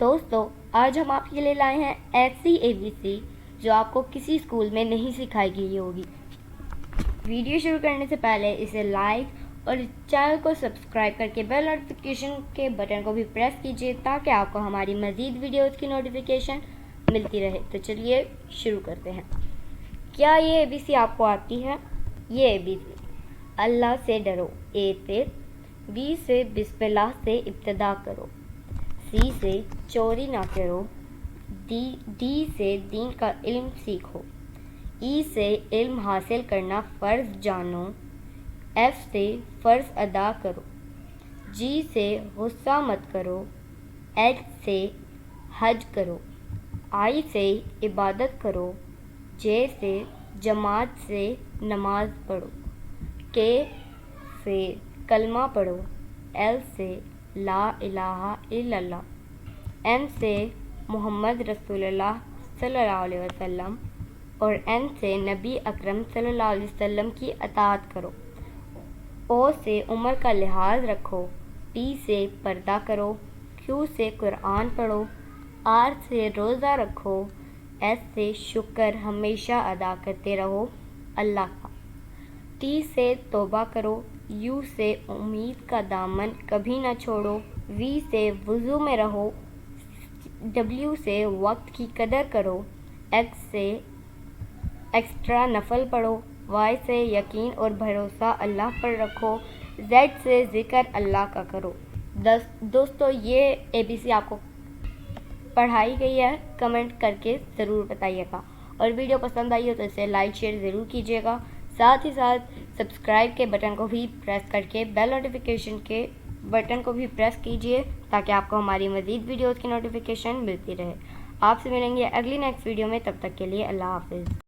دوستو آج ہم آپ کے لیے لائے ہیں ایسی ABC جو آپ کو کسی اسکول میں نہیں سکھائی گئی ہوگی۔ ویڈیو شروع کرنے سے پہلے اسے لائک اور چینل کو سبسکرائب کر کے بیل نوٹیفیکیشن کے بٹن کو بھی پریس کیجیے تاکہ آپ کو ہماری مزید ویڈیوز کی نوٹیفیکیشن ملتی رہے۔ تو چلیے شروع کرتے ہیں۔ کیا یہ ABC آپ کو آتی ہے؟ یہ ABC: اللہ سے ڈرو، A سے B سے بسم اللہ سے ابتدا کرو، C سے چوری نہ کرو، D سے دین کا علم سیکھو، E سے علم حاصل کرنا فرض جانو، F سے فرض ادا کرو، G سے غصہ مت کرو، H سے حج کرو، I سے عبادت کرو، J سے جماعت سے نماز پڑھو، K سے کلمہ پڑھو، L سے لا الہ الا اللہ، M سے محمد رسول اللہ صلی اللہ علیہ وسلم اور N سے نبی اکرم صلی اللہ علیہ وسلم کی اطاعت کرو، O سے عمر کا لحاظ رکھو، P سے پردہ کرو، Q سے قرآن پڑھو، R سے روزہ رکھو، S سے شکر ہمیشہ ادا کرتے رہو اللہ کا، T سے توبہ کرو، U سے امید کا دامن کبھی نہ چھوڑو، V سے وضو میں رہو، W سے وقت کی قدر کرو، X سے ایکسٹرا نفل پڑھو، Y سے یقین اور بھروسہ اللہ پر رکھو، Z سے ذکر اللہ کا کرو۔ دوستو یہ ABC آپ کو پڑھائی گئی ہے، کمنٹ کر کے ضرور بتائیے گا، اور ویڈیو پسند آئی ہو تو اسے لائک شیئر ضرور کیجیے گا، ساتھ ہی ساتھ سبسکرائب کے بٹن کو بھی پریس کر کے بیل نوٹیفیکیشن کے بٹن کو بھی پریس کیجیے تاکہ آپ کو ہماری مزید ویڈیوز کی نوٹیفیکیشن ملتی رہے۔ آپ سے ملیں گے اگلی نیکسٹ ویڈیو میں، تب تک کے لیے اللہ حافظ۔